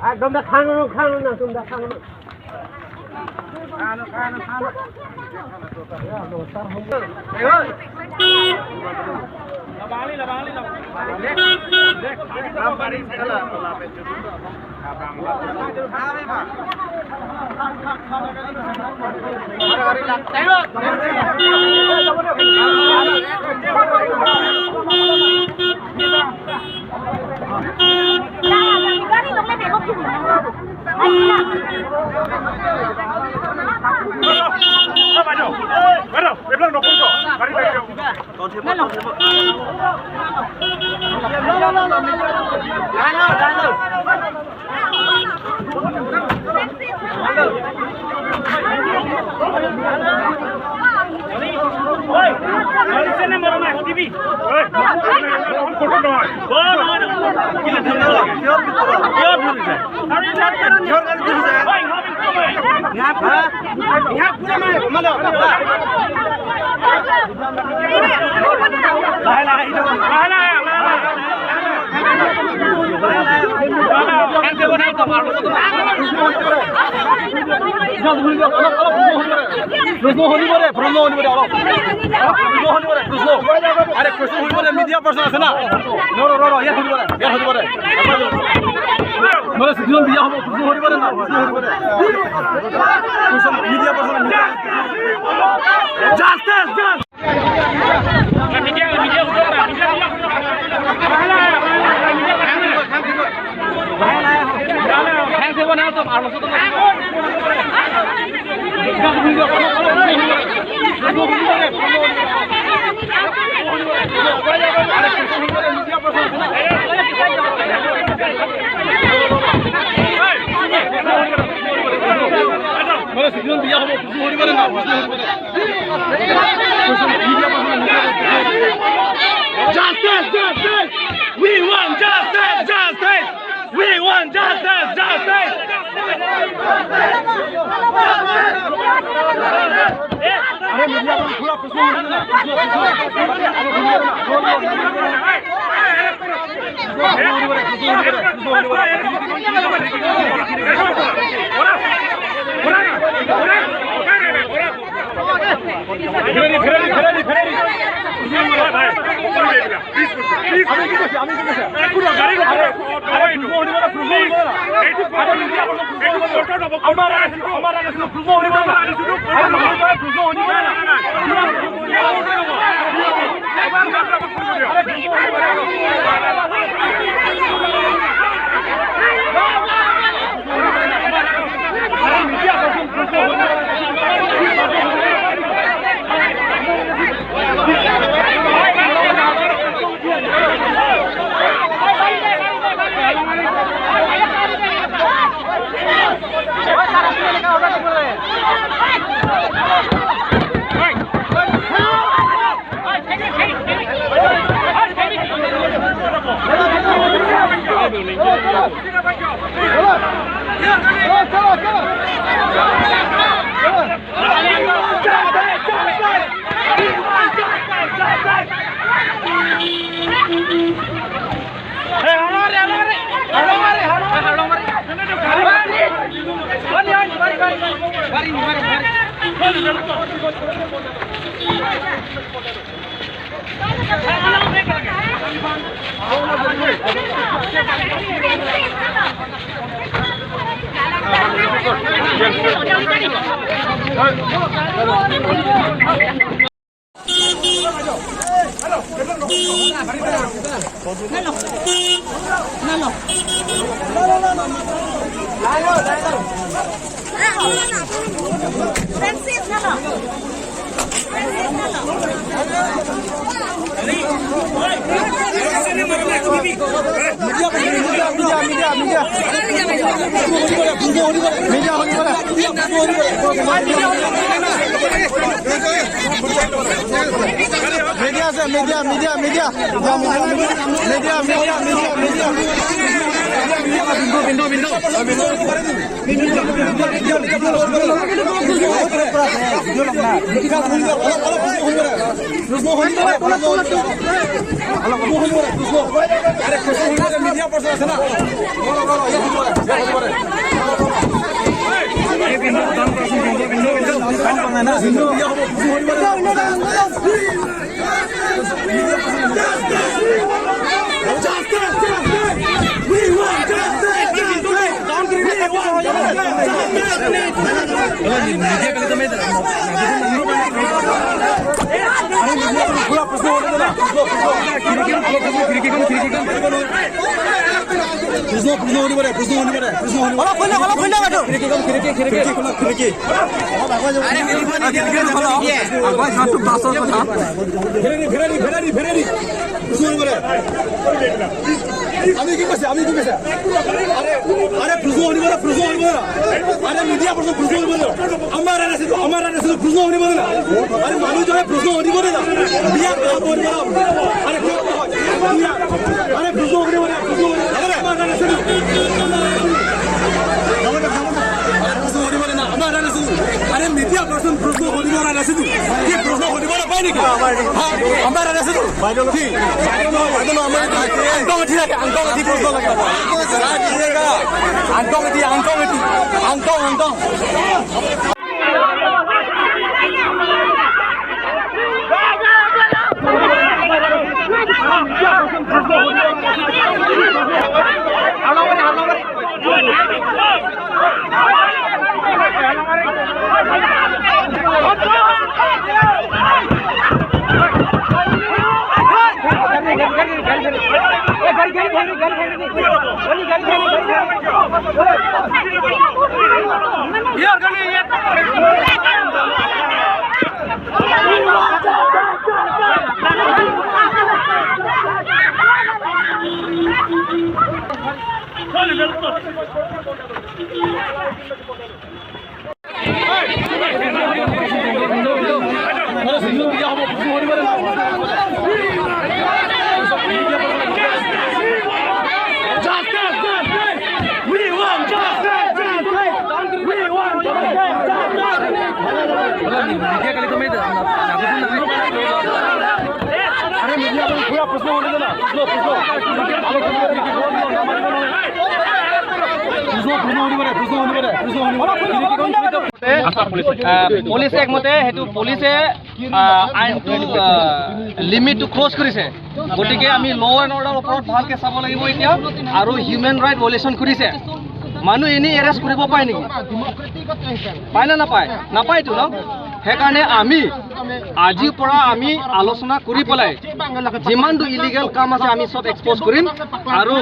একদম দা খানো না তোমরা খানো না খানো media person আছে না no ইয়া হতে পারে মানে সিজন বিয়া হবে প্রশ্ন হতে পারে না মিডিয়া পারসন জাস্ট মিডিয়া হ্যাঁ দেব না তো আর মত না মানে সিজন বিয়া হবে কিছু হতে পারে না justice we want justice we want justice अरे मीडिया को पूरा प्रश्न media person আছে না পুলিচে একমতে হেতু পুলিচে আইনটো লিমিটটো ক্ৰছ কৰিছে গতিকে আমি ল এণ্ড অৰ্ডাৰ ওপৰত ভালকৈ চাব লাগিব এতিয়া আৰু হিউমেন ৰাইট ভায়োলেশ্যন কৰিছে মানুহ এনেই এৰেষ্ট কৰিব পায় নেকি পায় না নাপায় নাপায়তো ন সেইকাৰণে আমি আজিৰ পৰা আমি আলোচনা কৰি পেলাই যিমানটো ইলিগেল কাম আছে আমি সব এক্সপ'জ কৰিম আৰু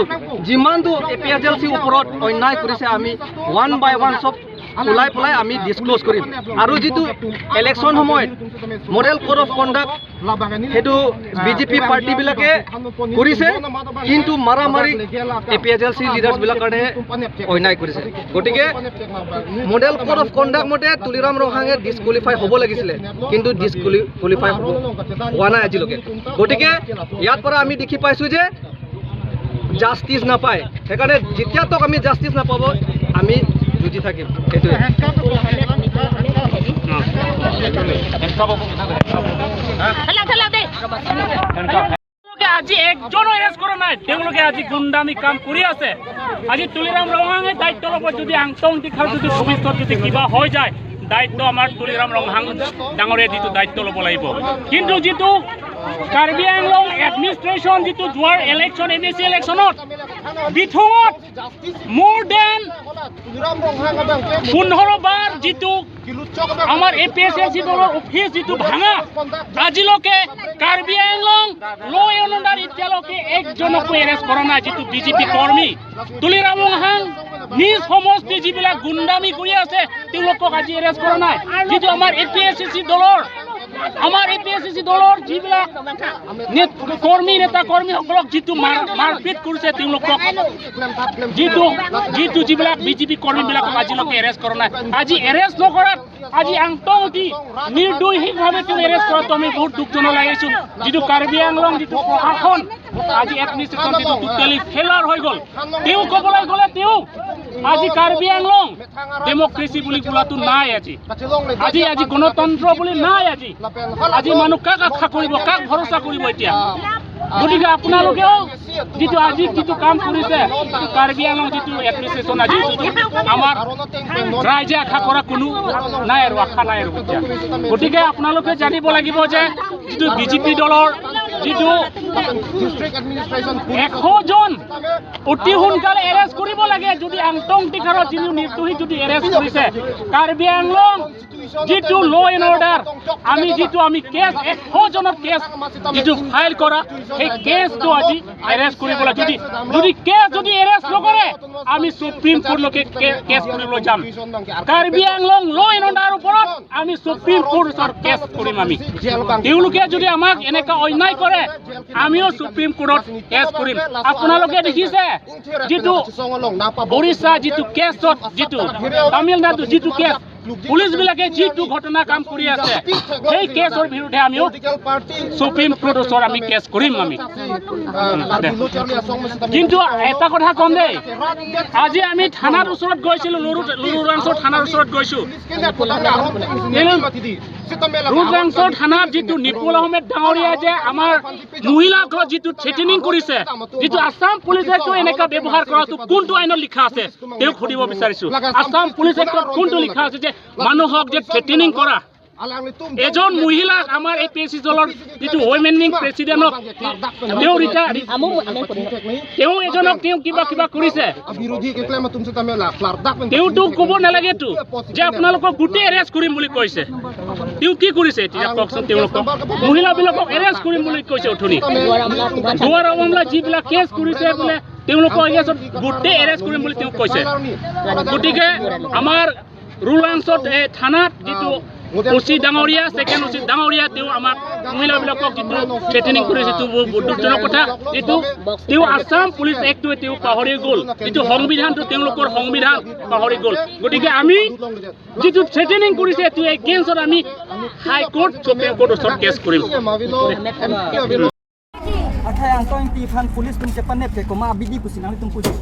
যিমানটো APHLC ওপৰত অন্যায় কৰিছে আমি ওৱান বাই ওৱান সব ওলাই পেলাই আমি ডিছক্ল'জ কৰিম আৰু যিটো ইলেকশ্যন সময়ত মডেল কোড অফ কণ্ডাক্ট সেইটো বিজেপি পাৰ্টিবিলাকে কৰিছে কিন্তু মাৰামাৰি APHLC লিডাৰ্ছবিলাকৰ কাৰণে অন্যায় কৰিছে গতিকে মডেল কোড অফ কণ্ডাক্ট মতে তুলিৰাম ৰহাঙে ডিছকুৱালিফাই হ'ব লাগিছিলে কিন্তু ডিছকুৱালিফাই হোৱা নাই আজিলৈকে গতিকে ইয়াৰ পৰা আমি দেখি পাইছোঁ যে জাষ্টিছ নাপায় সেইকাৰণে যেতিয়া তক আমি জাষ্টিছ নাপাব আমি যুঁজি থাকিম সেইটোৱে আজি একজনো এৰেষ্ট কৰা নাই তেওঁলোকে আজি গুণ্ডামি কাম কৰি আছে আজি তুলিৰাম ৰহাঙে দায়িত্ব ল'ব যদি আংটং এংটি খাথাৰ যদি ভৱিষ্যত যদি কিবা হৈ যায় দায়িত্ব আমাৰ তুলিৰাম ৰহাং ডাঙৰীয়া যিটো দায়িত্ব ল'ব লাগিব কিন্তু যিটো কাৰ্বি আংলং এডমিনিষ্ট্ৰেশ্যন যিটো যোৱাৰ ইলেকশ্যন APHLC ইলেকশ্যনত বিথঙত মোৰ দেন 15 বাৰ যিটো আমাৰ APHLC দলৰ অফিচ যিটো ভাঙা আজিলৈকে কাৰ্বি আংলং ল এণ্ড অৰ্ডাৰ এতিয়ালৈকে একজনকো এৰেষ্ট কৰা নাই যিটো বিজেপি কৰ্মী তুলিৰাম ৰহাং নিজ সমষ্টি যিবিলাক গুণ্ডামি কৰি আছে তেওঁলোকক আজি এৰেষ্ট কৰা নাই যিটো আমাৰ APHLC দলৰ যিবিলাক নেতা কৰ্মীসকলক যিটো মাৰপিট কৰিছে তেওঁলোকক যিটো যিবিলাক বিজেপি কৰ্মীবিলাকক আজিলৈকে এৰেষ্ট কৰা নাই আজি এৰেষ্ট নকৰাত আজি আংটং এংটি নিৰ্দোষীভাৱে তেওঁ এৰেষ্ট কৰাটো আমি বহুত দুখজনক লাগিছোঁ যিটো কাৰ্বি আংলং যিটো প্ৰশাসন আজি এডমিনিষ্ট্ৰেশ্যন যিটো টোটেলি ফেইলাৰ হৈ গ'ল তেওঁ ক'বলৈ গ'লে তেওঁ আজি কাৰ্বি আংলং ডেমক্ৰেচি বুলি বোলাটো নাই আজি গণতন্ত্ৰ বুলি নাই আজি মানুহ কাক আশা কৰিব কাক ভৰসা কৰিব এতিয়া গতিকে আপোনালোকেও যিটো আজি যিটো কাম কৰিছে কাৰ্বি আংলং যিটো এপ্ৰিচিয়েশ্যন আজি আমাৰ ৰাইজে আশা কৰা কোনো নাই আৰু আশা নাই আৰু গতিকে আপোনালোকে জানিব লাগিব যে যিটো বিজেপি দলৰ যিটো 100 জন অতি সোনকালে এৰেষ্ট কৰিব লাগে যদি আংটং টিকাৰৰ যিটো নিৰ্দোষী যদি এৰেষ্ট কৰিছে কাৰ্বি আংলং যিটো ল এণ্ড অৰ্ডাৰ আমি কেছ 100 জনৰ কেছ যিটো ফাইল কৰা সেই কেছটো আজি এৰেষ্ট কৰিব লাগে যদি কেছ যদি এৰেষ্ট নকৰে আমি সুপ্ৰিম কোৰ্টলৈকে কেছ কৰিবলৈ যাম কাৰ্বি আংলং ল এণ্ড অৰ্ডাৰৰ ওপৰত আমি সুপ্ৰিম কোৰ্টৰ কেছ কৰিম আমি তেওঁলোকে যদি আমাক এনেকা অন্যায় কৰে আমিও সুপ্ৰিম কোৰ্টত কেছ কৰিম আপোনালোকে দেখিছে যিটো ওড়িশা যিটো কেছত যিটো তামিলনাডু যিটো কেছ পুলিচ বিলাকে যিটো ঘটনা কাম কৰি আছে সেই কেছৰ বিৰুদ্ধে আমিও সুপ্ৰিম কোৰ্টৰ আমি কেছ কৰিম আমি কিন্তু এটা কথা কম দেই আজি আমি থানাৰ ওচৰত গৈছিলো লুৰুৰাংচৰ থানাৰ ওচৰত গৈছো লুৰুৰাংচৰ থানাত যিটো নিপুল আহমেদ ডাঙৰীয়া যে আমাৰ মহিলাক যিটো থ্ৰেটেনিং কৰিছে যিটো আসাম পুলিচে এনেকা ব্যৱহাৰ কৰাটো কোনটো আইনত লিখা আছে তেওঁক সুধিব বিচাৰিছো আসাম পুলিচে কোনটো লিখা আছে যে মানুহক যে থ্ৰেটেনিং কৰা এজন মহিলাক আমাৰ APHLC দলৰ যিটো ওমেনিং প্ৰেচিডেণ্টক তেওঁ এজনক তেওঁ কিবা কৰিছে তেওঁতো ক'ব নালাগেতো যে আপোনালোকক গোটেই এৰেষ্ট কৰিম বুলি কৈছে তেওঁ কি কৰিছে এতিয়া কওকচোন তেওঁলোকক মহিলাবিলাকক এৰেষ্ট কৰিম বুলি কৈছে অথনি দুৱাৰ মামলা যিবিলাক কেছ কৰিছে বোলে তেওঁলোকক গোটেই এৰেষ্ট কৰিম বুলি তেওঁ কৈছে গতিকে আমাৰ ৰুলাংচত থানাত যিটো ওচি ডাঙৰীয়া ছেকেণ্ড ওচি ডাঙৰীয়া তেওঁ আমাক মহিলাবিলাকক যিটো থ্ৰেটেনিং কৰিছে যিটো দুখজনক কথা যিটো তেওঁ আসাম পুলিচ এক্টটোৱে তেওঁ পাহৰি গ'ল যিটো সংবিধানটো তেওঁলোকৰ সংবিধান পাহৰি গ'ল গতিকে আমি যিটো থ্ৰেটেনিং কৰিছে এইটো এগেইনষ্টত আমি হাইকোৰ্ট সুপ্ৰিম কোৰ্টৰ ওচৰত কেছ কৰিম Angtong Engti Kathar pulis tum cepat nep ke koma abidi pusinang tum puji.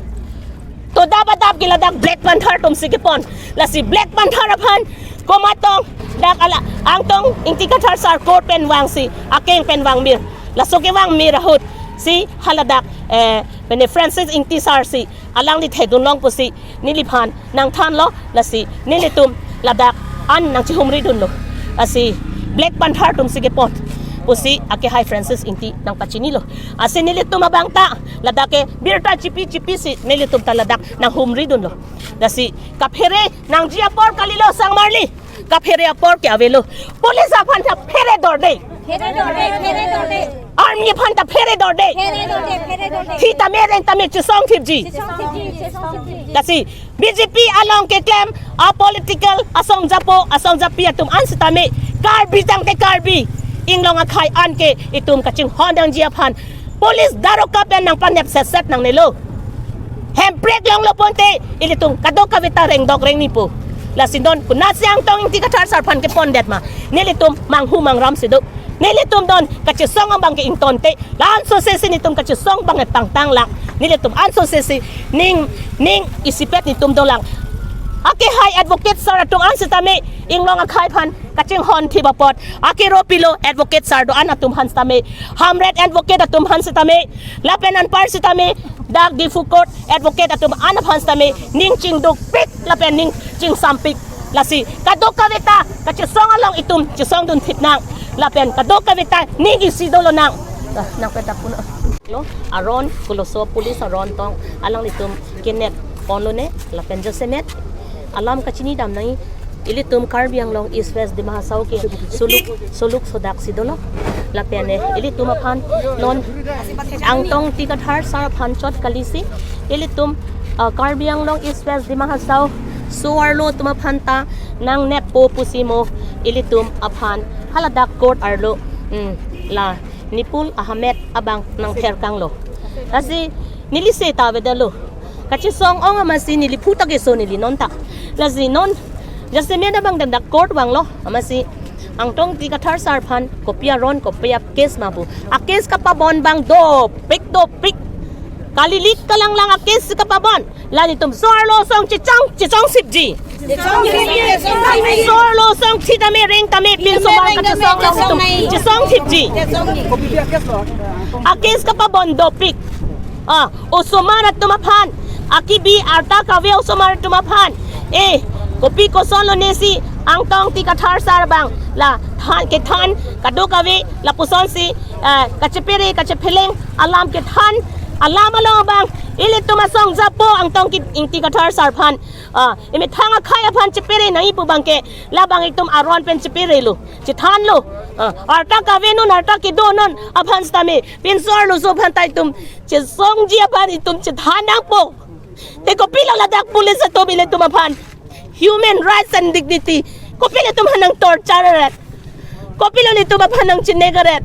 To dapat giladak Black Panther tum sikipon. Lasi Black Panther aphan koma tong dak ala Angtong Engti Kathar sar court pen wang si akeng pen wang mir. Lasuke wang mir ahut si haladak pene Francis Engti sar si alang li thedun long pusi niliphan nang than lo lasi nilitum ladak an nang chihumri dun lo. Lasi Black Panther tum sikipon. Pusi ake hai Francis Engti nang pachinilo ase nilitum abangta ladake birta chipi si nilitum taladak nang humri dun lo dasi kaphere nang jiapor kalilo sangmarli kaphere apor ke avelo police aphan ta phere dorde army aphan ta phere dorde thi tame chisong thipji dasi BJP along ke claim a political asong japi atum ansitame karbi tang te karbi inglong akai anke itum kaching hondang jiaphan police daroka pen nang panep set nang nelo handbrake long lo ponte ilitum kadoka vita reng dog reng nipo la sindon kunasi Angtong Engti Kathar sarphan ke pondet ma nelitum manghu mangram sidu nelitum don kachesong ang bangke intonte lan so sesi nitum kachesong banget tang lak nelitum anso sesi ning isipet nitum dolang ake hai advocate sar atung ansitame inglong akai phan kaching hon thibapot ake ropilo advocate sar do anatum hanstame hamret advocate atum hansitame lapenan parsitame dak difukot advocate atum anap hanstame ning chingduk pik lapen ning ching sampik lasi kadoka veta kachesong along itum chisong dun thipnang lapen kadoka veta ning isidolo nang peta puno aron kuloso police aron tong alang itum kinet ponlone lapen josemet alam kachini dam nai ilitum Karbi Anglong East West dimahasau ke suluk sodak sidolo lapene ilitum aphan non Angtong Engti Kathar sar aphan chot kalisi ilitum Karbi Anglong East West dimahasau suarlo tumaphan ta nang nepo pusimo ilitum aphan haladak court arlo la nipul ahmed abang nang therkanglo asi nilise ta vedalo kachesong ong amasi niliputa ke so nilinonta lazi non jase me bang dan court wang lo amasi Angtong Engti Kathar sarphan kopia ron kopia case mabu a case ka pabon bang do pik kalilit ka lang a case ka pabon lani tum sorlo song chichong sipji sorlo song chitame ring tame pin so bang ka song tum chichong sipji akis ka pa bondopik usumana tumapan akibi arta kawe usumana tumapan kopi koson lo nesi Angtong Engti Kathar sarbang la than ke than kadu kawe la puson si kachepere kachepeleng alam ke than alam along bang ili tumasong japo Angtong Engti Kathar sarpan imi thanga khaya phan chepere nai pu bangke la bang itum aron pen chepere lu chi than lu arta kawe nun arta ke do nun aphan stame pin sor lu so phan tai tum chi song ji aphan itum chi thanang po te ko pila la dak pulis to bile tumapan human rights and dignity ko pila tumahan ng torture ko pila ni tumapan ng chinegaret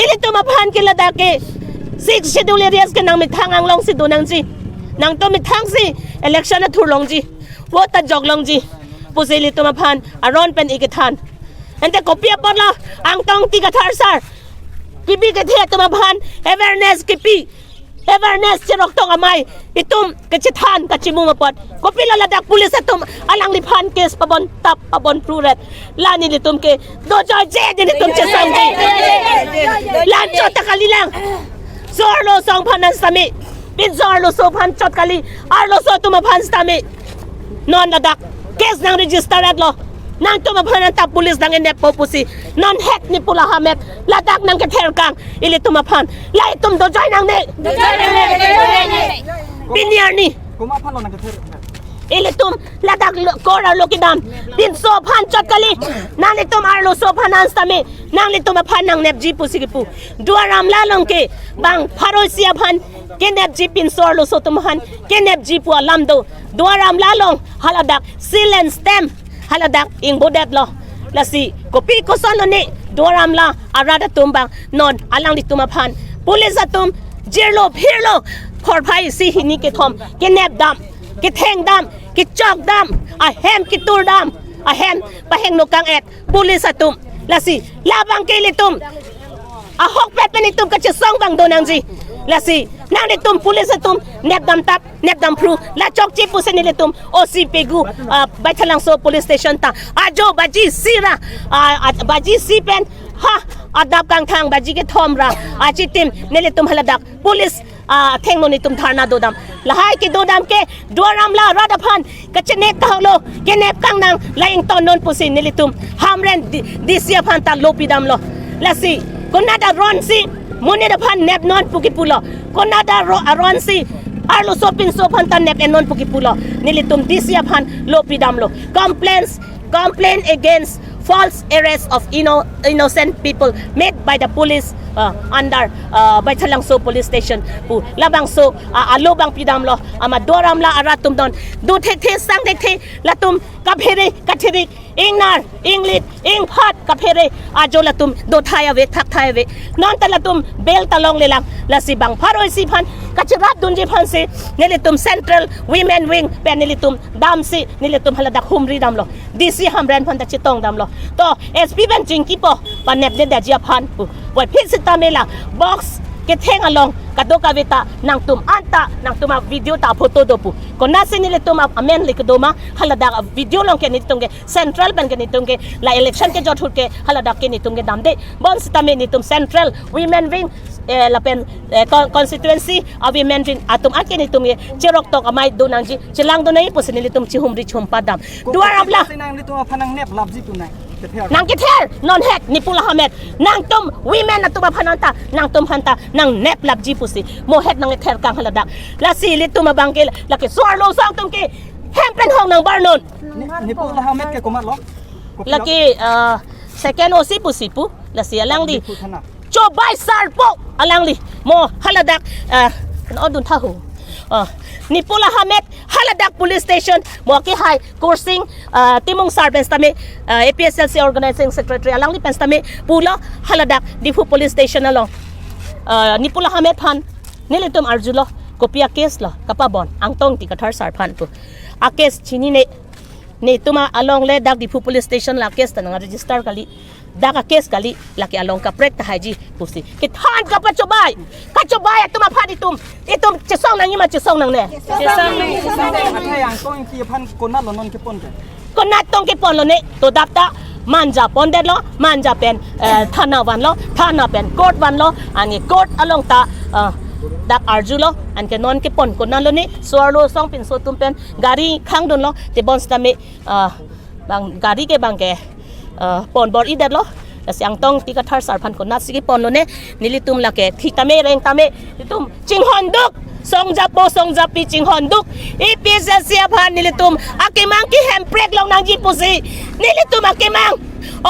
ili tumapan kila dake 6 schedule areas ka nang mithang ang long si dunang ji nang to mithang si election na thurlong ji vote jog long ji pusili tumapan aron pen ikithan ente kopia porla Angtong Engti Kathar sar kibi ke the tumapan awareness kipi awareness chirok tong amai itum kachithan kachimu mapot kopila ladak pulis atum alang liphan case pabon tap pabon pruret lani litum ke do joy je litum che sangi lan chot takalilang zorlo song phanan sami bin zorlo so phan chot kali arlo so tumapan stami non ladak case nang register at lo nang tumapan tap pulis nang ene popusi non hack ni pula hamet ladak nang kether kang ili tumapan lai tum do joy nang ne binyar ni Kumaphan lo nang kether ili tum ladak kora lokidam bin so phan chot kali nang tum arlo so phanan stami nang li tumapan nang nepji pusi ki pu duaram lalong ke bang pharosia phan ke nepji pin sorlo so tumahan ke nepji pu alamdo duaram lalong haladak silent stem haladak ing bodet lo lasi kopi koson lo ni duaram la arada tumbang non alang di tumapan pulis atum jirlo phirlo phorphai si hini ke thom ke nep dam ke theng dam ke chok dam a hem ke tur dam a hem paheng no kang et pulis atum lasi labang ke litum a hok pet penitum kachesong bang donang ji lasi nang ditum pulis atum nep dam tap nep dam pru la chok chi pusen niletum OC pegu baithalang so police station ta ajo baji sira baji sipen ha adap kang thang baji ke thomra achitim niletum haladak police thengno nitum tharna dodam lahai ki dodam ke duaram la radaphan kachene kahlo ke nep kang nang laing ton non pusin nilitum hamren disia phan ta lopidam lo lasi konada ron si muni da phan nep non pukipulo konada ron si arlo sopin sopan tan nep non pukipulo nilitum disia phan lopidam lo complain against false arrest of innocent people made by the police under Baithalang So police station pu labang so alobang pidam lo amadoram la aratum don du the sang the latum kaphere kathiri ingnar inglit ingphat kaphere ajolatum do thaya ve thak thaya ve non talatum bel talong lelang lasibang pharoi si phan kachirat dunji phan se nelitum central women wing penelitum dam si nelitum haladak humri dam lo dc hamran phan ta chitong dam lo to sp ben jingki po panep de dajia phan pu wai phit sitamela box ke theng along kadoka veta nang tum anta nang tuma video ta photo do pu kona sinile tum amen likdoma halada video long ke nitunge central ban ke nitunge la election ke jothur ke halada ke nitunge damde bon sitame nitum central women wing la pen constituency of women wing atum ake nitunge cherok tok amai do nangji chilang do nai pusinile tum chihumri chhumpa dam duarabla sinang ni tuma phanang nep labji tunai nang kether non hek ni pula hamet nang tum women na tuba phananta nang tum hanta nang nep labji pusi mo het nang kether kang haladak la silit tuma bangkel la ke sorlo sang tum ke hempen hong nang barnon ni pula hamet ke kumat lo la ke second oc pusi pu la si alang di cho bai sar po alang li mo haladak odun thahu ni pula hamet haladak police station mo ke hai coursing timong servants tame APHLC organizing secretary alang li penstame pula haladak difu police station along ni pula hamet phan nilitum arjulo kopia case lo kapabon Angtong Engti Kathar sar phan pu a case chini ne tuma along le dak difu police station la case ta nga register kali daka case kali laki along ka prek ta haji pusi ki than ka pachobai tuma phadi itum chesong nang ima chesong nang ne chesong athai Angtong Engti phan konat lo non kepon ke konat tong kepon lo ne to dapta manja pondet lo manja pen thana wan lo thana pen court wan lo ani court along ta dak arju lo an ke non ke pon kon lo ni swar lo song pin so tum pen gari khang don lo te bon sta me bang gari ke bang ke pon bor idet lo siang tong ti kathar sarphan kon na sigi pon lo ne nilitum la ke thitame reng tame tum chinghon duk song japo song japi chinghon duk APHLC aphan nilitum akimang ki handbrake long nang jipusi nilitum akimang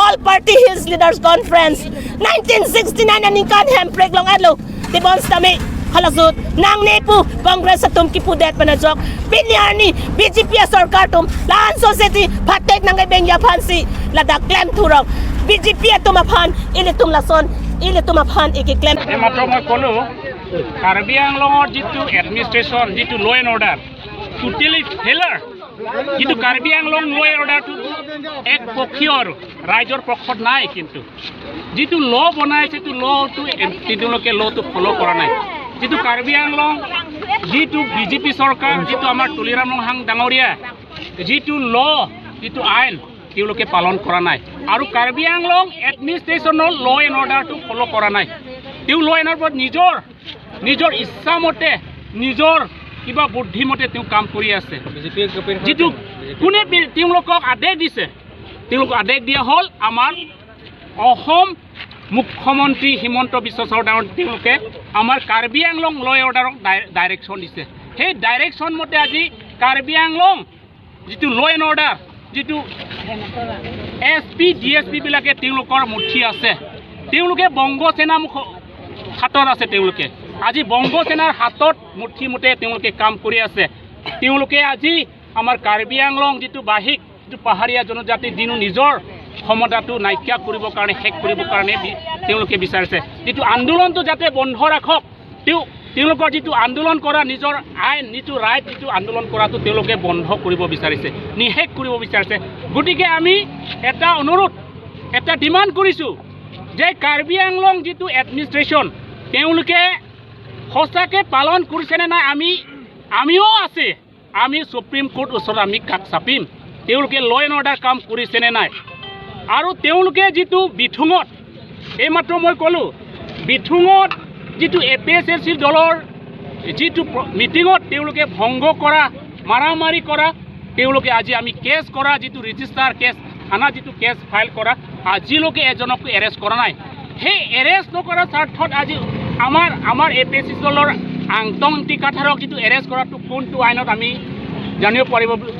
all party hills leaders conference 1969 ani kan handbrake long adlo ti bon sta me halasut nang nepu congress atum ki pudet panajok pinyarni BJP sarkar tum lan society phatek nang bengya phansi ladak claim thurok BJP atum aphan ilitum lason ilitum aphan ek claim মাত্ৰ মই ক'লো কাৰ্বি আংলঙৰ যিটো administration যিটো ল' and order totally failure যিটো কাৰ্বি আংলং ল' and অৰ্ডাৰটো এক পক্ষীয় আৰু ৰাইজৰ পক্ষত নাই কিন্তু যিটো ল' বনাইছে সেইটো ল'টো তেওঁলোকে ল'টো ফ'ল' কৰা নাই যিটো কাৰ্বি আংলং যিটো BJP চৰকাৰ যিটো আমাৰ তুলিৰাম লংহাং ডাঙৰীয়া যিটো ল' যিটো আইন তেওঁলোকে পালন কৰা নাই আৰু কাৰ্বি আংলং এডমিনিষ্ট্ৰেশ্যনৰ ল' এণ্ড অৰ্ডাৰটো ফ'ল' কৰা নাই তেওঁ ল' এণ্ড অৰ্ডাৰত নিজৰ ইচ্ছামতে নিজৰ কিবা বুদ্ধিমতে তেওঁ কাম কৰি আছে যিটো কোনে তেওঁলোকক আদেশ দিছে তেওঁলোকক আদেশ দিয়া হ'ল আমাৰ অসম মুখ্যমন্ত্ৰী হিমন্ত বিশ্ব শৰ্মাৰ তেওঁলোকে আমাৰ কাৰ্বি আংলং ল' অৰ্ডাৰক ডাইৰেকশ্যন দিছে সেই ডাইৰেকশ্যন মতে আজি কাৰ্বি আংলং যিটো ল' এণ্ড অৰ্ডাৰ যিটো SP DSP বিলাকে তেওঁলোকৰ মুঠি আছে তেওঁলোকে বংগ সেনা হাতত আছে তেওঁলোকে আজি বংগ সেনাৰ হাতত মুঠি মুঠে তেওঁলোকে কাম কৰি আছে তেওঁলোকে আজি আমাৰ কাৰ্বি আংলং যিটো বাহিক যিটো পাহাৰীয়া জনজাতি দিনো নিজৰ ক্ষমতাটো নাইকিয়া কৰিবৰ কাৰণে শেষ কৰিবৰ কাৰণে তেওঁলোকে বিচাৰিছে যিটো আন্দোলনটো যাতে বন্ধ ৰাখক তেওঁলোকৰ যিটো আন্দোলন কৰা নিজৰ আইন যিটো ৰাইট যিটো আন্দোলন কৰাটো তেওঁলোকে বন্ধ কৰিব বিচাৰিছে নিষেধ কৰিব বিচাৰিছে গতিকে আমি এটা অনুৰোধ এটা ডিমাণ্ড কৰিছোঁ যে কাৰ্বি আংলং যিটো এডমিনিষ্ট্ৰেশ্যন তেওঁলোকে সঁচাকৈ পালন কৰিছেনে নাই আমিও আছে আমি সুপ্ৰিম কোৰ্ট ওচৰত আমি কাষ চাপিম তেওঁলোকে ল' এণ্ড অৰ্ডাৰ কাম কৰিছেনে নাই আৰু তেওঁলোকে যিটো বিথুঙত এইমাত্ৰ মই ক'লোঁ বিথুঙত যিটো APHLC দলৰ যিটো মিটিঙত তেওঁলোকে ভংগ কৰা মাৰামাৰি কৰা তেওঁলোকে আজি আমি কেছ কৰা যিটো ৰেজিষ্টাৰ কেছ থানা যিটো কেছ ফাইল কৰা আজিলৈকে এজনকো এৰেষ্ট কৰা নাই সেই এৰেষ্ট নকৰাৰ স্বাৰ্থত আজি আমাৰ APHLC দলৰ আংটং এংটি কাথাৰক যিটো এৰেষ্ট কৰাটো কোনটো আইনত আমি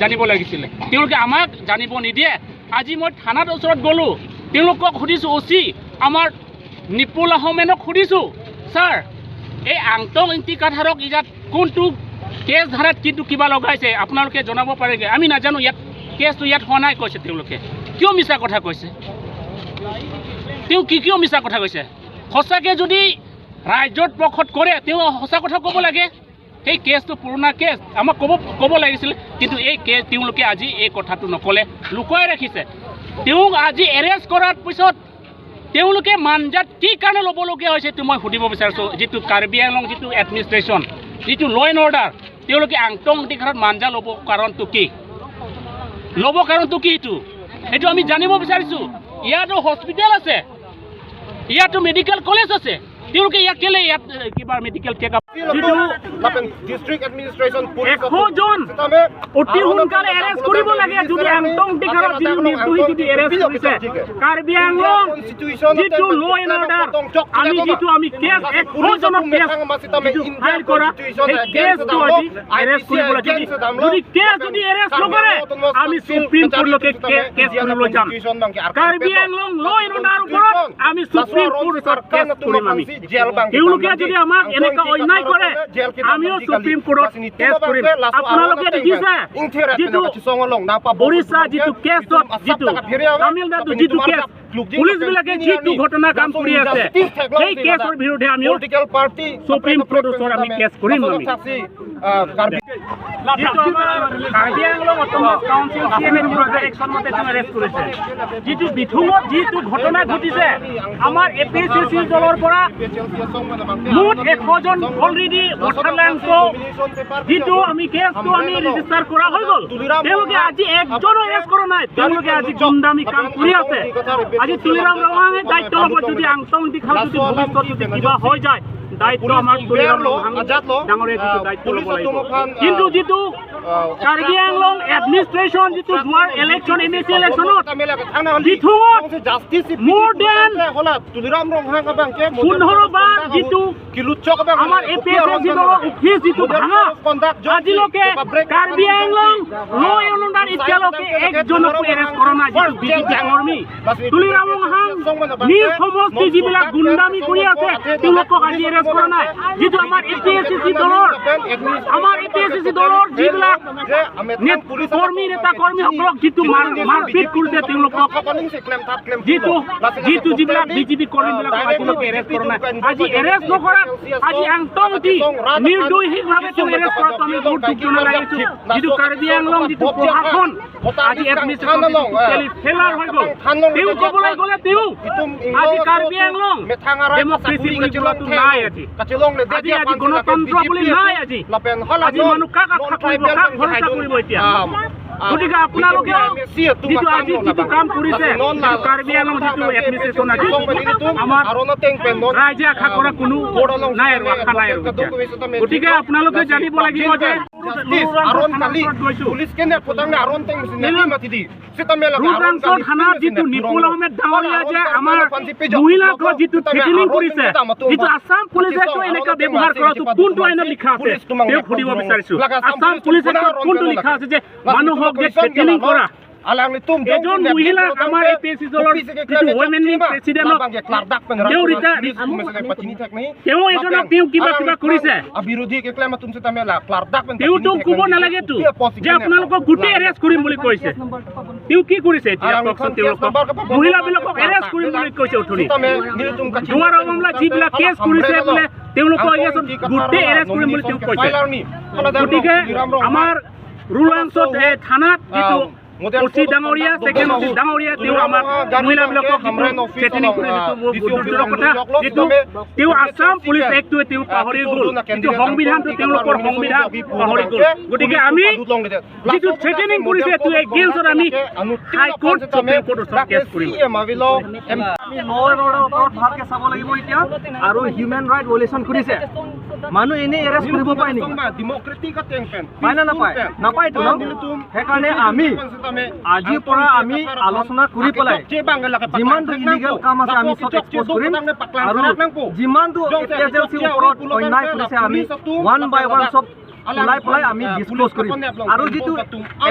জানিব লাগিছিলে তেওঁলোকে আমাক জানিব নিদিয়ে আজি মই থানাৰ ওচৰত গ'লোঁ তেওঁলোকক সুধিছোঁ OC আমাৰ নিপুল আহমেনক সুধিছোঁ স্যাৰ এই আংটং এংটি কাথাৰক ইয়াত কোনটো কেছ ধাৰাত কিন্তু কিবা লগাইছে আপোনালোকে জনাব পাৰেগৈ আমি নাজানো ইয়াত কেছটো ইয়াত হোৱা নাই কৈছে তেওঁলোকে কিয় মিছা কথা কৈছে তেওঁ কিয় মিছা কথা কৈছে সঁচাকৈ যদি ৰাজ্যৰ পক্ষত কৰে তেওঁ সঁচা কথা ক'ব লাগে সেই কেছটো পুৰণা কেছ আমাক ক'ব লাগিছিল কিন্তু এই কেছ তেওঁলোকে আজি এই কথাটো নক'লে লুকুৱাই ৰাখিছে তেওঁক আজি এৰেষ্ট কৰাৰ পিছত তেওঁলোকে মানজাত কি কাৰণে ল'বলগীয়া হৈছে সেইটো মই সুধিব বিচাৰিছোঁ যিটো কাৰ্বি আংলং যিটো এডমিনিষ্ট্ৰেশ্যন যিটো ল' এণ্ড অৰ্ডাৰ তেওঁলোকে আংটং এংটি কাথাৰত মানজা ল'ব কাৰণটো কি সেইটো আমি জানিব বিচাৰিছোঁ ইয়াতো হস্পিটেল আছে ইয়াতো মেডিকেল কলেজ আছে তেওঁলোকে ইয়াত কেলে ইয়াত কিবা medical checkup district administration police অতি সোনকালে এৰেষ্ট কৰিব লাগে যদি আংটং এংটি কাথাৰত যিটো নিৰ্দোষী যদি এৰেষ্ট কৰিছে কাৰ্বি আংলং যিটো ল' এণ্ড অৰ্ডাৰ আমি কেছ 100জনক কেছ ফাইল কৰা সেই কেছটো আজি এৰেষ্ট কৰিব লাগে যদি কেছ যদি এৰেষ্ট নকৰে আমি সুপ্ৰিম কোৰ্টলৈকে কেছ কৰিবলৈ যাম কাৰ্বি আংলং ল' এণ্ড অৰ্ডাৰৰ ওপৰত আমি সুপ্ৰিম কোৰ্টত কেছ কৰিম আমি তেওঁলোকে যদি আমাক এনেকুৱা অন্যায় কৰে আমিও সুপ্ৰিম কোৰ্টত কেছ কৰিম আপোনালোকে দেখিছে যিটো উৰিষ্যা যিটো কেছত যিটো তামিলনাডু যিটো কেছ পুলিচবিলাকে যিটো ঘটনা কাম কৰি আছে সেই কেছৰ বিৰুদ্ধে আমি সুপ্ৰিম কোৰ্টৰ ওচৰত আমি কেছ কৰিম যিটো বিথুমত যিটো ঘটনা ঘটিছে আমাৰ APHLC দলৰ পৰা মুঠ 100 জন অলৰেডি যিটো আমি কেছটো আমি ৰেজিষ্টাৰ কৰা হৈ গ'ল তেওঁলোকে আজি একজনো এৰেষ্ট কৰা নাই তেওঁলোকে আজি গুণ্ডামি কাম কৰি আছে আজি তুলিৰাম ৰঙাঙে দায়িত্ব ল'ব যদি আংটং এংটি খাথৰ যদি ভৱিষ্যত যদি কিবা হৈ যায় দায়িত্ব আমাৰ তুলিৰাম ৰঙাঙে ডাঙৰীয়া যিটো দায়িত্ব ল'ব লাগিব কিন্তু যিটো কাৰ্বি আংলং এডমিনিষ্ট্ৰেশ্যন যিটো যোৱাৰ ইলেকশ্যন MSC ইলেকশ্যনত বিথুমত মোৰ দেন 15 বাৰ যিটো আমাৰ APHLC দলৰ অফিচ যিটো ভাঙা আজিলৈকে কাৰ্বি আংলং ল' এণ্ড অৰ্ডাৰ এতিয়ালৈকে একজনকো এৰেষ্ট কৰা নাই যিটো BJP কৰ্মী তুলিৰাম ৰঙাঙ নিজ সমষ্টি যিবিলাক গুণ্ডামি কৰি আছে তেওঁলোকক আজি এৰেষ্ট কৰা নাই যিটো আমাৰ APHLC দলৰ যিবিলাক কৰ্মী নেতা কৰ্মীসকলক যিটো মাৰপিট কৰিছে তেওঁলোকক যিটো যিবিলাক BJP কৰ্মীবিলাকক আজিলৈকে এৰেষ্ট কৰা নাই আজি এৰেষ্ট নকৰাত আজি আংটং এংটি নিৰ্দোষীভাৱে তেওঁ এৰেষ্ট কৰাটো আমি বহুত দুখজনক লাগিছোঁ যিটো কাৰ্বি আংলং যিটো প্ৰশাসন আজি এডমিনিষ্ট্ৰেশ্যন ফেলাৰ হৈ গ'ল তেওঁ ক'বলৈ গ'লে তেওঁ আজি কাৰ্বি আংলং ডেমক্ৰেচি বুলি কোৱাটো নাই আজি গণতন্ত্ৰ বুলি নাই আজি মানুহ কাক আশা কৰিব কাক ভৰসা কৰিব এতিয়া গতিকে আপোনালোকে যিটো আজি যিটো কাম কৰিছে কাৰ্বি আংলং যিটো এডমিনিষ্ট্ৰেশ্যন আজি আমাৰ ৰাইজে আশা কৰা কোনো নাই আৰু আশা নাই আৰু গতিকে আপোনালোকে জানিব লাগিব যে থানাত যিটো নিপুল আহমেদ ডাঙৰীয়া যে আমাৰ মহিলাক যিটো থ্ৰেটেনিং কৰিছে যিটো আছাম পুলিচ এক্টত এনেকুৱা ব্যৱহাৰ কৰাটো কোনটো আইনত লিখা আছে তেওঁক সুধিব বিচাৰিছো আছাম পুলিচ এক্টত কোনটো লিখা আছে যে মানুহক যে থ্ৰেটেনিং কৰা এজন মহিলা আমাৰ APHLC দলৰ যিটো ওমেন উইং প্ৰেচিডেণ্টক তেওঁ এজনক তেওঁ কিবা কৰিছে তেওঁতো ক'ব নালাগেতো যে আপোনালোকক গোটেই এৰেষ্ট কৰিম বুলি কৈছে তেওঁ কি কৰিছে এতিয়া কওকচোন তেওঁলোকক মহিলাবিলাকক এৰেষ্ট কৰিম বুলি কৈছে অথনি দুৱাৰ মামলা যিবিলাক কেছ কৰিছে বোলে তেওঁলোকক গোটেই এৰেষ্ট কৰিম বুলি তেওঁ কৈছে গতিকে আমাৰ ৰুৰাংছত থানাত যিটো অচি ডাঙৰীয়া ছেকেণ্ড অচি ডাঙৰীয়া তেওঁ আমাৰ মহিলাবিলাকক থ্ৰেটেনিং কৰি যিটো কথা যিটো তেওঁ আছাম পুলিচ এক্টটোৱে তেওঁ পাহৰি গ'ল কিন্তু সংবিধানটো তেওঁলোকৰ সংবিধান পাহৰি গ'ল গতিকে আমি যিটো থ্ৰেটেনিং কৰিছে এইটো এগেইনষ্টত আমি হাইকোৰ্ট সুপ্ৰিম কোৰ্টৰ ওচৰত কেছ কৰিম আমি ল' এণ্ড অৰ্ডাৰৰ ওপৰত ভালকৈ চাব লাগিব এতিয়া আৰু হিউমেন ৰাইট ভায়লেশ্যন কৰিছে মানুহ এনেই এৰেষ্ট কৰিব পাৰে নেকি পায় না নাপায়তো সেইকাৰণে আমি আজিৰ পৰা আমি আলোচনা কৰি পেলাই যিমানটো ইলিগেল কাম আছে আমি চব এক্সপ'জ কৰিম আৰু যিমানটো APHLC ওপৰত অন্যায় কৰিছে আমি ওৱান বাই ওৱান চব ওলাই পেলাই আমি ডিছক্ল'জ কৰিম আৰু যিটো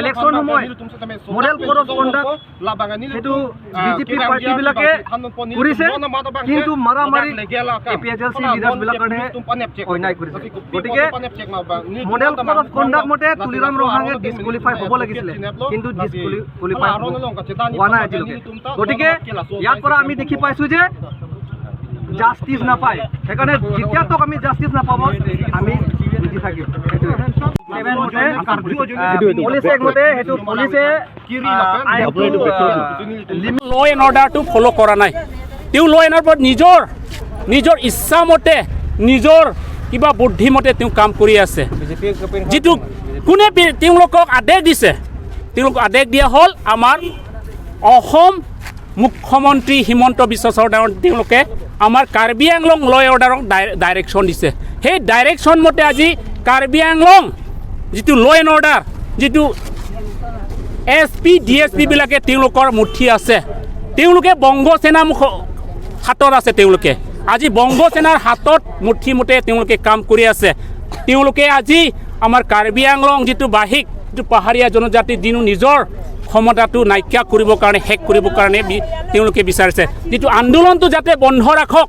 ইলেকশ্যন সময় মডেল কোড অফ কণ্ডাক্ট সেইটো BJP পাৰ্টিবিলাকে কৰিছে কিন্তু মাৰামাৰি APHLC লিডাৰ্ছবিলাকে অন্যায় কৰিছে গতিকে মডেল কোড অফ কণ্ডাক্ট মতে তুলিৰাম ৰঙাঙে ডিছকুৱালিফাই হ'ব লাগিছিলে কিন্তু ডিছকুৱালিফাই হোৱা নাই আজিলৈকে গতিকে ইয়াৰ পৰা আমি দেখি পাইছোঁ যে জাষ্টিছ নাপায় সেইকাৰণে যেতিয়াতক আমি জাষ্টিছ নাপাব আমি বুজি থাকিম ল' এণ্ড অৰ্ডাৰটো ফ'ল' কৰা নাই তেওঁ ল' এণ্ড অৰ্ডাৰ নিজৰ ইচ্ছামতে নিজৰ কিবা বুদ্ধিমতে তেওঁ কাম কৰি আছে যিটো কোনে তেওঁলোকক আদেশ দিছে তেওঁলোকক আদেশ দিয়া হ'ল আমাৰ অসম মুখ্যমন্ত্ৰী হিমন্ত বিশ্ব শৰ্মাৰ তেওঁলোকে আমাৰ কাৰ্বি আংলং ল' অৰ্ডাৰক ডাইৰেকশ্যন দিছে সেই ডাইৰেকশ্যন মতে আজি কাৰ্বি আংলং যিটো ল' এণ্ড অৰ্ডাৰ যিটো SP DSP বিলাকে তেওঁলোকৰ মুঠি আছে তেওঁলোকে বংগ সেনা হাতত আছে তেওঁলোকে আজি বংগ সেনাৰ হাতত মুঠি মতে তেওঁলোকে কাম কৰি আছে তেওঁলোকে আজি আমাৰ কাৰ্বি আংলং যিটো বাহিক যিটো পাহাৰীয়া জনজাতি দিনো নিজৰ ক্ষমতাটো নাইকিয়া কৰিবৰ কাৰণে শেষ কৰিবৰ কাৰণে তেওঁলোকে বিচাৰিছে যিটো আন্দোলনটো যাতে বন্ধ ৰাখক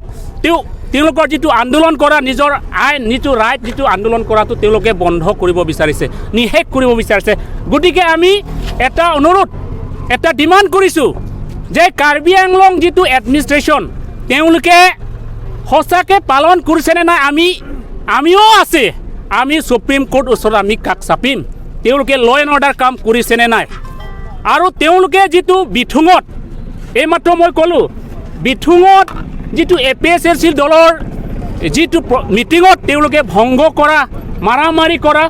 তেওঁলোকৰ যিটো আন্দোলন কৰা নিজৰ আইন যিটো ৰাইট যিটো আন্দোলন কৰাটো তেওঁলোকে বন্ধ কৰিব বিচাৰিছে নিষেধ কৰিব বিচাৰিছে গতিকে আমি এটা অনুৰোধ এটা ডিমাণ্ড কৰিছোঁ যে কাৰ্বি আংলং যিটো এডমিনিষ্ট্ৰেশ্যন তেওঁলোকে সঁচাকৈ পালন কৰিছেনে নাই আমিও আছে আমি সুপ্ৰিম কোৰ্ট ওচৰত আমি কাষ চাপিম তেওঁলোকে ল এণ্ড অৰ্ডাৰ কাম কৰিছেনে নাই আৰু তেওঁলোকে যিটো বিথুঙত এইমাত্ৰ মই ক'লোঁ বিথুঙত যিটো APHLC দলৰ যিটো মিটিঙত তেওঁলোকে ভংগ কৰা মাৰামাৰি কৰা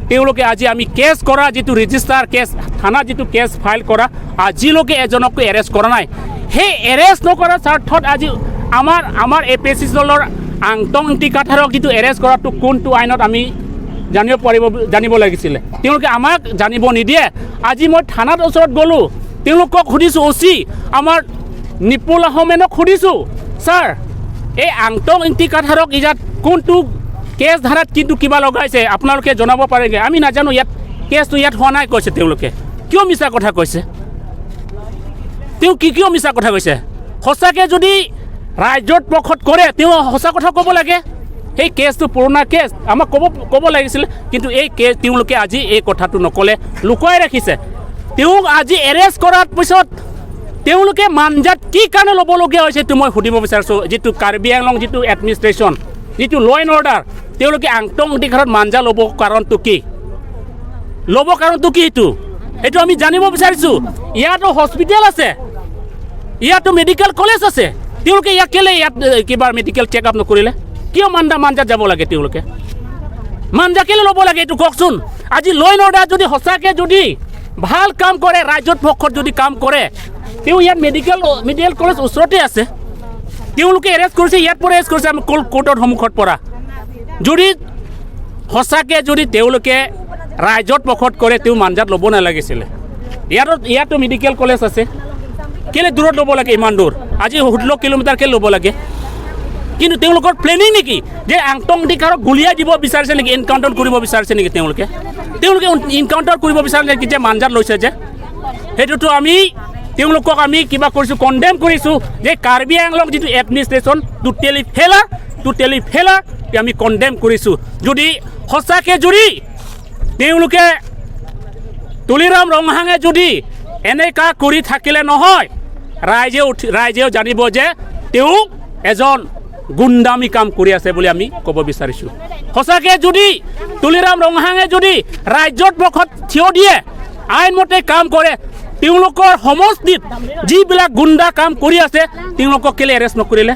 তেওঁলোকে আজি আমি কেছ কৰা যিটো ৰেজিষ্টাৰ কেছ থানাত যিটো কেছ ফাইল কৰা আজিলৈকে এজনকো এৰেষ্ট কৰা নাই সেই এৰেষ্ট নকৰাৰ স্বাৰ্থত আজি আমাৰ APHLC দলৰ আংটং এংটি কাথাৰক যিটো এৰেষ্ট কৰাটো কোনটো আইনত আমি জানিব লাগিছিলে তেওঁলোকে আমাক জানিব নিদিয়ে আজি মই থানাত ওচৰত গ'লোঁ তেওঁলোকক সুধিছোঁ OC আমাৰ নিপুল আহমেদক সুধিছোঁ ছাৰ এই আংটং এংটি কাথাৰক ইয়াত কোনটো কেছ ধাৰাত কিন্তু কিবা লগাইছে আপোনালোকে জনাব পাৰেগৈ আমি নাজানো ইয়াত কেছটো ইয়াত হোৱা নাই কৈছে তেওঁলোকে কিয় মিছা কথা কৈছে তেওঁ কিয় মিছা কথা কৈছে সঁচাকৈ যদি ৰাজ্যৰ পক্ষত কৰে তেওঁ সঁচা কথা ক'ব লাগে সেই কেছটো পুৰণা কেছ আমাক ক'ব লাগিছিল কিন্তু এই কেছ তেওঁলোকে আজি এই কথাটো নক'লে লুকুৱাই ৰাখিছে তেওঁক আজি এৰেষ্ট কৰাৰ পিছত তেওঁলোকে মানজাত কি কাৰণে ল'বলগীয়া হৈছে এইটো মই সুধিব বিচাৰিছোঁ যিটো কাৰ্বি আংলং যিটো এডমিনিষ্ট্ৰেশ্যন যিটো ল এণ্ড অৰ্ডাৰ তেওঁলোকে আংটং এংটি কাথাৰত মানজা ল'ব কাৰণটো কি এইটো আমি জানিব বিচাৰিছোঁ ইয়াতো হস্পিটেল আছে ইয়াতো মেডিকেল কলেজ আছে তেওঁলোকে ইয়াক কেলে ইয়াত কিবা মেডিকেল চেক আপ নকৰিলে কিয় মানজাত যাব লাগে তেওঁলোকে মানজা কেলে ল'ব লাগে এইটো কওকচোন আজি ল এণ্ড অৰ্ডাৰ যদি সঁচাকৈ যদি ভাল কাম কৰে ৰাজ্যৰ পক্ষত যদি কাম কৰে তেওঁ ইয়াত মেডিকেল কলেজ ওচৰতে আছে তেওঁলোকে এৰেষ্ট কৰিছে ইয়াত পৰা এৰেষ্ট কৰিছে আমি কোৰ্টৰ সন্মুখত পৰা যদি সঁচাকৈ যদি তেওঁলোকে ৰাজ্যৰ পক্ষত কৰে তেওঁ মানজাত ল'ব নালাগিছিলে ইয়াতো মেডিকেল কলেজ আছে কেলে দূৰত ল'ব লাগে ইমান দূৰ আজি 16 কিলোমিটাৰ কেলে ল'ব লাগে কিন্তু তেওঁলোকৰ প্লেনিং নেকি যে আংটং এংটি কাথাৰক গুলিয়াই দিব বিচাৰিছে নেকি এনকাউণ্টাৰ কৰিব বিচাৰিছে নেকি তেওঁলোকে এনকাউণ্টাৰ কৰিব বিচাৰিছে নেকি যে মানজাত লৈছে যে সেইটোতো আমি তেওঁলোকক আমি কিবা কৰিছোঁ কণ্ডেম কৰিছোঁ যে কাৰ্বি আংলং যিটো এডমিনিষ্ট্ৰেশ্যন টোটেলি ফেলাৰ আমি কণ্ডেম কৰিছোঁ যদি সঁচাকৈ যদি তেওঁলোকে তুলিৰাম ৰংহাঙে যদি এনেকুৱা কৰি থাকিলে নহয় ৰাইজেও জানিব যে তেওঁ এজন গুণ্ডামি কাম কৰি আছে বুলি আমি ক'ব বিচাৰিছোঁ সঁচাকৈ যদি তুলিৰাম ৰংহাঙে যদি ৰাজ্যৰ পক্ষত থিয় দিয়ে আইনমতে কাম কৰে তেওঁলোকৰ সমষ্টিত যিবিলাক গুণ্ডা কাম কৰি আছে তেওঁলোকক কেলে এৰেষ্ট নকৰিলে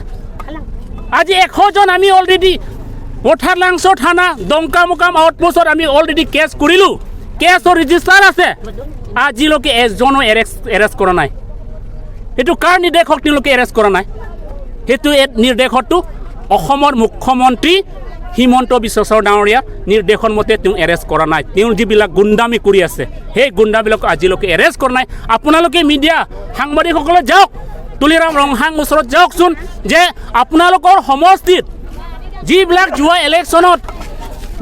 আজি 100 জন আমি অলৰেডি পথাৰলাংছ থানা দংকামুকাম আউটপোষ্টত আমি অলৰেডি কেছ কৰিলোঁ কেছৰ ৰেজিষ্টাৰ আছে আজিলৈকে এজনো এৰেষ্ট কৰা নাই এইটো কাৰ নিৰ্দেশক তেওঁলোকে এৰেষ্ট কৰা নাই সেইটো নিৰ্দেশটো অসমৰ মুখ্যমন্ত্ৰী হিমন্ত বিশ্ব শৰ্মা ডাঙৰীয়া নিৰ্দেশন মতে তেওঁ এৰেষ্ট কৰা নাই তেওঁ যিবিলাক গুণ্ডামি কৰি আছে সেই গুণ্ডাবিলাক আজিলৈকে এৰেষ্ট কৰা নাই আপোনালোকে মিডিয়া সাংবাদিকসকলে যাওক তুলিৰাম ৰংহাং ওচৰত যাওকচোন যে আপোনালোকৰ সমষ্টিত যিবিলাক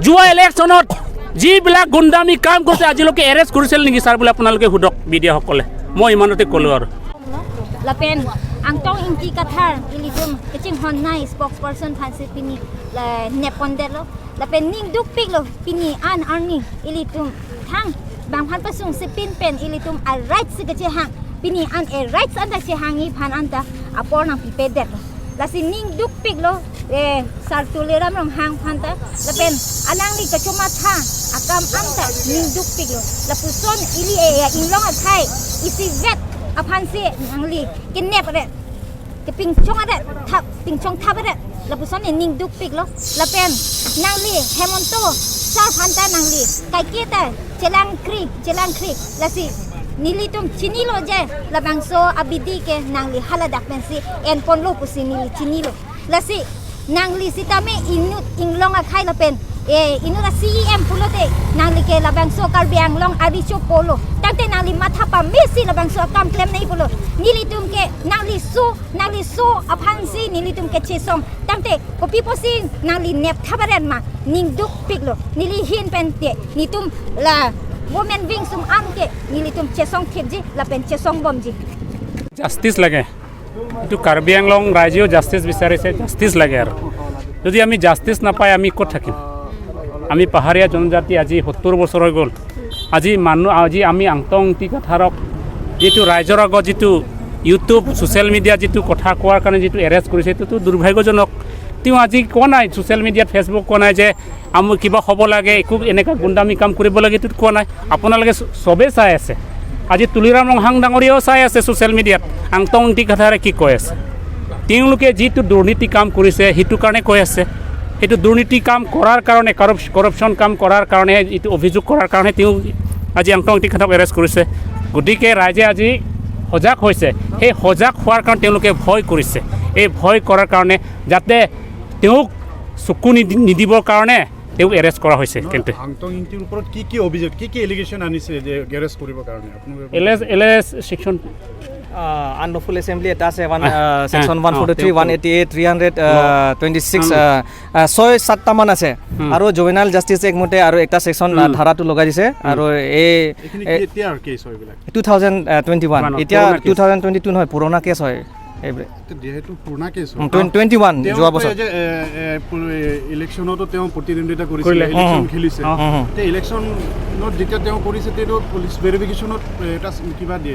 যোৱা ইলেকশ্যনত যিবিলাক গুণ্ডামি কাম কৰিছে আজিলৈকে এৰেষ্ট কৰিছিল নেকি ছাৰ বুলি আপোনালোকে সোধক মিডিয়াসকলে মই ইমানতে ক'লোঁ আৰু Lapen Angtong Engti Kathar ilitum kecing honai spokesperson phansi pini nepondelo lapen ning duk pik lo pini an arni ilitum thang bang phan pasung sipin pen ilitum a right sikeche hang pini an a right anda che hangi phan anda apor nang pipeder lasi ning duk pik lo sar tuliram rong hang phanta lapen anang li kachuma tha akam anta ning duk pik lo lapuson ili inglong athai isi vet aphan se nangli kinep ade ke pingchong ade thap pingchong thap ade lapuson ning duk pik lo lapen nangli hemonto sa phanta nangli kaiketa chelang kri lasi nilitum chinilo je labangso abidi ke nangli haladak pensi en ponlo pusi nili chinilo lasi nangli sitame inut inglong akhai lapen inura CEM pulote nangli ke labangso Karbi Anglong adicho polo tante nangli mathapa mesi labangso kam claim nei polo nilitum ke nangli su aphansi nilitum ke chesong tante kopi posi nangli nep thabaren ma ningduk piklo nili hin pente nitum la women wing sum amke nilitum chesong thepji lapen chesong bomji justice লাগে এইটো কাৰ্বি আংলং ৰাইজেও justice বিচাৰিছে justice লাগে আৰু যদি আমি justice নাপায় আমি ক'ত থাকিম আমি পাহাৰীয়া জনজাতি আজি 70 বছৰ হৈ গ'ল আজি আমি আংটং এংটি কাথাৰক যিটো ৰাইজৰ আগত যিটো ইউটিউব ছ'চিয়েল মিডিয়াত যিটো কথা কোৱাৰ কাৰণে যিটো এৰেষ্ট কৰিছে সেইটোতো দুৰ্ভাগ্যজনক তেওঁ আজি কোৱা নাই ছ'চিয়েল মিডিয়াত ফেচবুক কোৱা নাই যে আমাৰ কিবা হ'ব লাগে একো এনেকুৱা গুণ্ডামি কাম কৰিব লাগে এইটো কোৱা নাই আপোনালোকে চবেই চাই আছে আজি তুলিৰাম ৰংহাং ডাঙৰীয়াও চাই আছে ছ'চিয়েল মিডিয়াত আংটং এংটি কাথাৰে কি কৈ আছে তেওঁলোকে যিটো দুৰ্নীতি কাম কৰিছে সেইটো কাৰণে কৈ আছে সেইটো দুৰ্নীতি কাম কৰাৰ কাৰণে কৰপশ্যন কাম কৰাৰ কাৰণে এইটো অভিযোগ কৰাৰ কাৰণে তেওঁ আজি আংটং এংটি কাথাৰক এৰেষ্ট কৰিছে গতিকে ৰাইজে আজি সজাগ হৈছে সেই সজাগ হোৱাৰ কাৰণে তেওঁলোকে ভয় কৰিছে এই ভয় কৰাৰ কাৰণে যাতে তেওঁক চকু নিদিবৰ কাৰণে তেওঁক এৰেষ্ট কৰা হৈছে কিন্তু আংটং এংটিৰ ওপৰত কি অভিযোগ কি এলিগেশ্যন আনিছে যে এৰেষ্ট কৰিবৰ কাৰণে এলএছ সেকশ্যন আনলফুল এছেম্বলি এটা আছে সেকশ্যন 143 188 326 6-7টামান আছে আৰু জুভেনাইল জাষ্টিছ এক্ট মতে আৰু একটা সেকশ্যন ধাৰাটো লগাই দিছে আৰু এই এতিয়া কেছ হয় বিলাক 2021 এতিয়া 2022 নহয় পুৰণা কেছ হয় যেহেতু পুৰণা কেছ 21 যোৱা বছৰ ইলেকশ্যনতো তেওঁ প্ৰতিদ্বন্দ্বিতা কৰিছিল ইলেকশ্যন খেলিছে তে ইলেকশ্যনত যেতিয়া তেওঁ কৰিছে তেওঁ পুলিচ ভেৰিফিকেশ্যনত এটা কিবা দিয়ে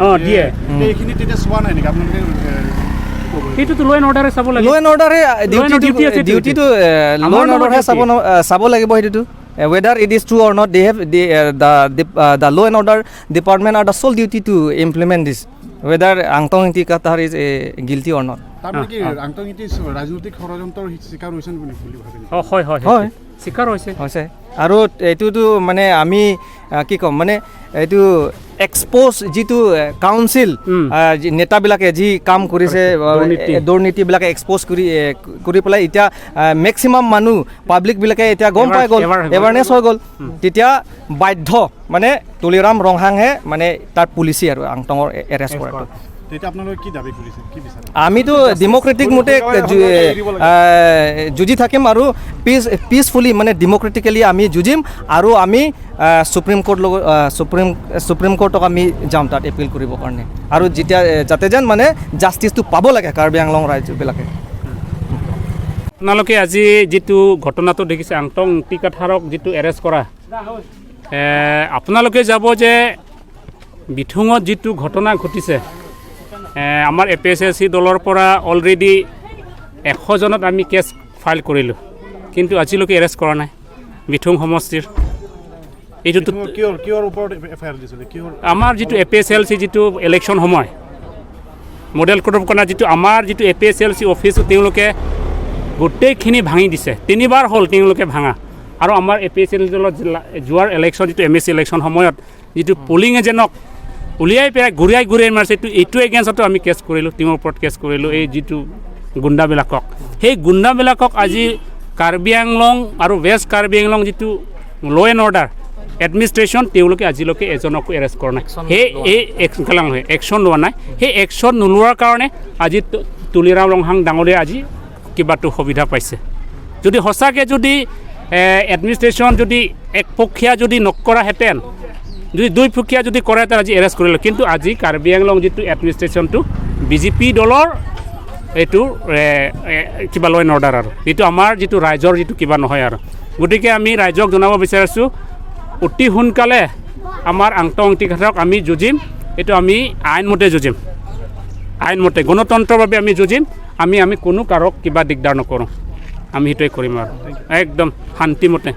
এইখিনি তেতিয়া চোৱা নাই নেকি আপোনালোকে সেইটোতো ল' এণ্ড অৰ্ডাৰে চাব লাগে ল' এণ্ড অৰ্ডাৰে ডিউটিটো ল' এণ্ড অৰ্ডাৰহে চাব লাগিব সেইটোতো whether it is true or not they have the law and order department are the sole duty to implement this whether Angtong Engti Kathar is guilty or not তাৰমানে কি আংটং এংটি ৰাজনৈতিক ষড়যন্ত্ৰৰ শিকাৰ হৈছে বুলি ভাবে হয় শিকাৰ হৈছে আৰু এইটোতো মানে আমি কি ক'ম মানে এইটো এক্সপ'জ যিটো কাউন্সিল নেতাবিলাকে যি কাম কৰিছে দুৰ্নীতিবিলাকে এক্সপ'জ কৰি পেলাই এতিয়া মেক্সিমাম মানুহ পাব্লিকবিলাকে এতিয়া গম পাই গ'ল এৱাৰনেছ হৈ গ'ল তেতিয়া বাধ্য মানে তুলিৰাম ৰংহাংহে মানে তাৰ পুলিচি আৰু আংটঙৰ এৰেষ্ট কৰাটো আমিতো ডেম'ক্ৰেটিক মতে যুঁজি থাকিম আৰু পিচফুলি মানে ডেম'ক্ৰেটিকেলি আমি যুঁজিম আৰু আমি সুপ্ৰিম কোৰ্টক আমি যাম তাত এপিল কৰিবৰ কাৰণে আৰু যেতিয়া যাতে যেন মানে জাষ্টিছটো পাব লাগে কাৰ্বি আংলং ৰাইজবিলাকে আপোনালোকে আজি যিটো ঘটনাটো দেখিছে আংটং এংটি কাথাৰক যিটো এৰেষ্ট কৰা আপোনালোকে যাব যে বিথুঙত যিটো ঘটনা ঘটিছে আমাৰ APHLC দলৰ পৰা অলৰেডি 100 জনত আমি কেছ ফাইল কৰিলোঁ কিন্তু আজিলৈকে এৰেষ্ট কৰা নাই বিথুং সমষ্টিৰ এইটোতো আমাৰ যিটো APHLC যিটো ইলেকশ্যন সময় মডেল কোড অফ কণ্ডাক্ট যিটো আমাৰ যিটো APHLC অফিচ তেওঁলোকে গোটেইখিনি ভাঙি দিছে 3বাৰ হ'ল তেওঁলোকে ভাঙা আৰু আমাৰ APHLC দলৰ যোৱাৰ ইলেকশ্যন যিটো MSC ইলেকশ্যন সময়ত যিটো পলিং এজেণ্টক উলিয়াই পেলাই ঘূৰাই মাৰিছে এইটো এগেইনষ্টতো আমি কেছ কৰিলোঁ তেওঁৰ ওপৰত কেছ কৰিলোঁ এই যিটো গুণ্ডাবিলাকক সেই গুণ্ডাবিলাকক আজি কাৰ্বি আংলং আৰু ৱেষ্ট কাৰ্বি আংলং যিটো ল' এণ্ড অৰ্ডাৰ এডমিনিষ্ট্ৰেশ্যন তেওঁলোকে আজিলৈকে এজনকো এৰেষ্ট কৰা নাই সেই একশ্যন লোৱা নাই সেই একশ্যন নোলোৱাৰ কাৰণে আজি তুলিৰাম ৰংহাং ডাঙৰীয়া আজি কিবাটো সুবিধা পাইছে যদি সঁচাকৈ যদি এডমিনিষ্ট্ৰেশ্যন যদি একপক্ষীয়া যদি নকৰাহেঁতেন যদি দুইপক্ষীয়া যদি কৰে তাৰ আজি এৰেষ্ট কৰিলে কিন্তু আজি কাৰ্বি আংলং যিটো এডমিনিষ্ট্ৰেশ্যনটো বিজেপি দলৰ এইটো কিবা ল' এণ্ড অৰ্ডাৰ আৰু এইটো আমাৰ যিটো ৰাইজৰ যিটো কিবা নহয় আৰু গতিকে আমি ৰাইজক জনাব বিচাৰিছোঁ অতি সোনকালে আমাৰ আংটং এংটি কাথাৰক আমি যুঁজিম এইটো আমি আইনমতে যুঁজিম আইনমতে গণতন্ত্ৰৰ বাবে আমি যুঁজিম আমি কোনো কাৰক কিবা দিগদাৰ নকৰোঁ আমি সেইটোৱে কৰিম আৰু একদম শান্তিমতে